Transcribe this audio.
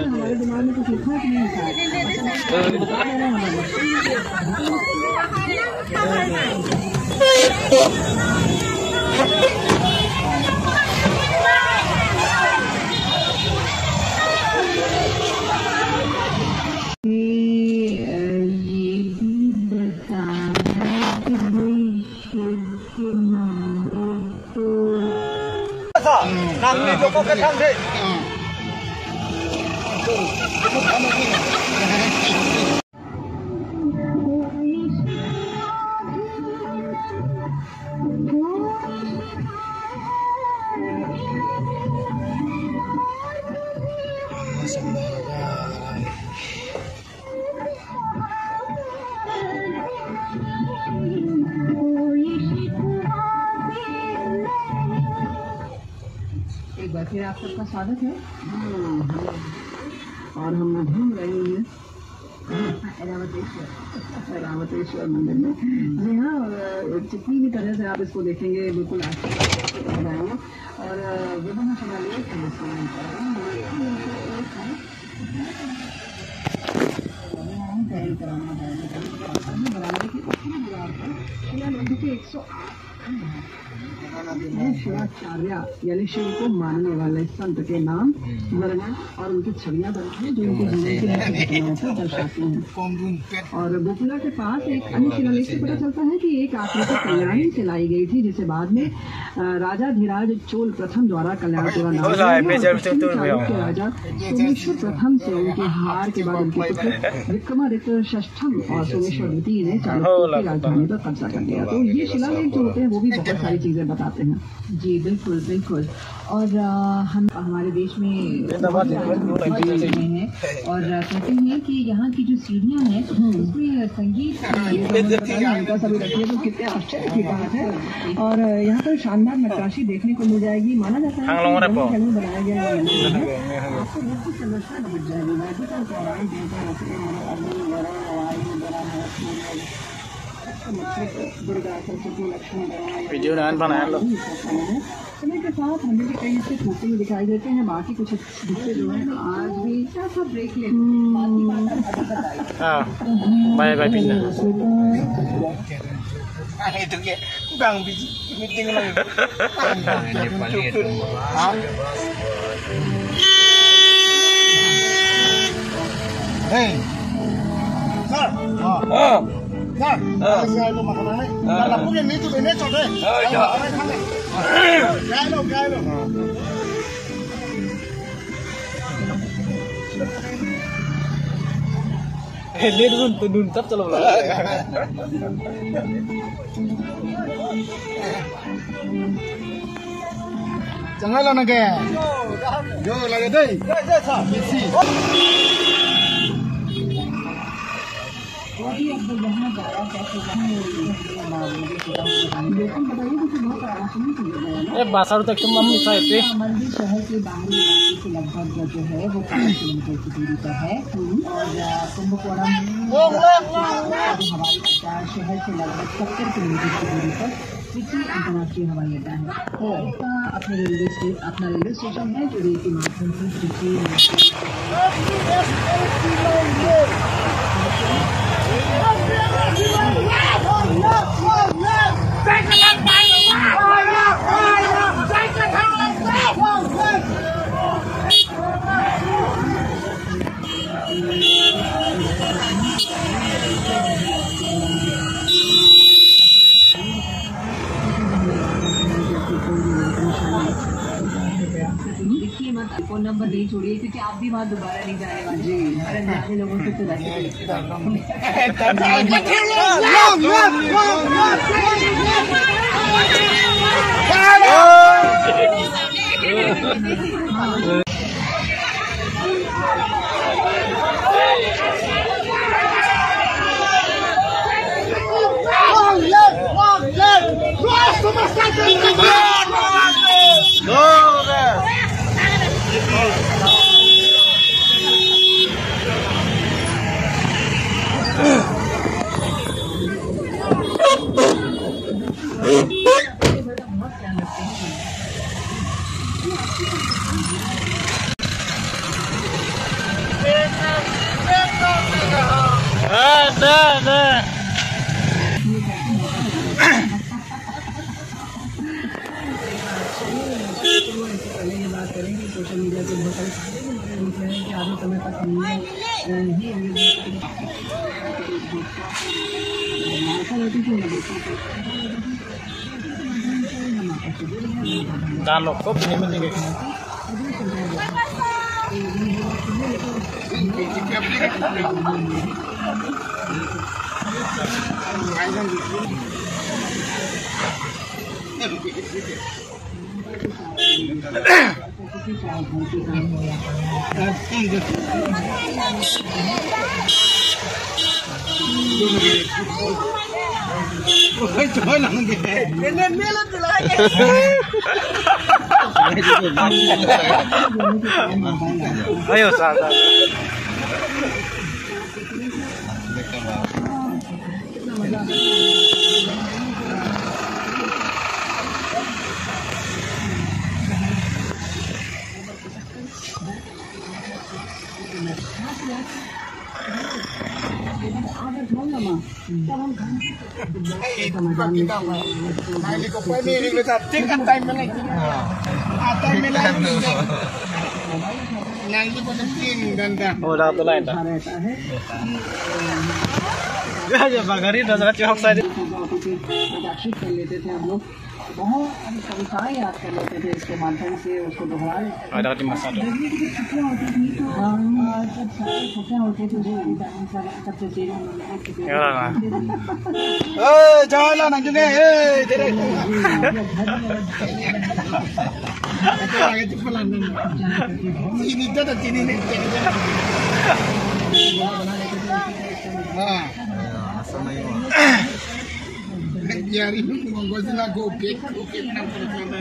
हमारे दिमाग में कुछ लिखा कि नहीं एक बार फिर आप सबका स्वागत है और हम घूम रहे हैं रावतेश्वर मंदिर में। जी हाँ, जितनी भी तरह से आप इसको देखेंगे बिल्कुल और विभिन्न शिलालेख शिवाचार्य यानी शिव को मानने वाले संत के नाम, वर्णन और उनकी छवियां बनती हैं जो उनके जीवन की घटनाओं को दर्शाती हैं। और गोकुला के पास एक अन्य शिलालेख से पता चलता है कि एक आकृति कल्याणी से लाई गई थी, जिसे बाद में राजा धीराज चोल प्रथम द्वारा कल्याणपुरा नाम राजा सोमेश्वर प्रथम से उनके हार के बाद उनके पुत्र विक्रमादित्य षष्ठम और सोमेश्वर द्वितीय ने चाणक्य की राजधानी पर कब्जा कर लिया। तो ये शिलालेख जो होते हैं वो भी बहुत सारी चीजें बताते हैं। जी बिल्कुल बिल्कुल। और हम हमारे देश में हैं और कहते हैं कि यहाँ की जो सीढ़ियाँ हैं उसमें संगीत सभी रखी है, तो कितने आश्चर्य की बात है। और यहाँ पर शानदार नक्काशी देखने को मिल जाएगी। माना जाता है बनाया गया आपको मुख्य संरचना बच जाएगी। वीडियो बनाया लो। समय के साथ मंदिर के कई हिस्से टूटे हुए दिखाई देते हैं, बाकी कुछ हिस्से जो है आज भी सा ब्रेक ले बाय बाय पिन itu ke bang biji meeting lagi hey sir sir saya itu makanannya kalau punya itu ini coba galo ले दून तब चलो jangan lo nage yo lagi deh बासारू तक तो मम्मी साइड मंदिर शहर के बाहरी इलाके से लगभग जो है वो 5 किलोमीटर की दूरी पर है और कुंभकोणम हवाई अड्डा शहर से लगभग 70 किलोमीटर की दूरी पर त्रिची अंतर्राष्ट्रीय हवाई अड्डा है। इसका अपना रेलवे स्टेशन है जो रेल के माध्यम से त्रिची फोन नंबर नहीं छोड़िए क्योंकि आप भी वहाँ दोबारा नहीं जाने वाले जी। अनजाने लोगों से तो पहले ये बात करेंगे सोशल मीडिया के बहुत सारे फायदे हैं कि आधे समय तक हमने डालो को नहीं मिलेंगे ayo sahabat oh dah tu lain dah ya bagari dah sangat cihok saja प्रकाशित कर लेते थे हम लोग बहुत कविताएं याद कर लेते थे इसके माध्यम से उसको दोहरा लेते थे। ada di masa tu छुट्टियां होती थी तो जब सारी छुट्टियां होती थी सबसे तेज ya lah Jalan aja deh, jadi. Lagi cepetan nih. Ini jatuh sini nih. Jari monggo sila gobek nang perut.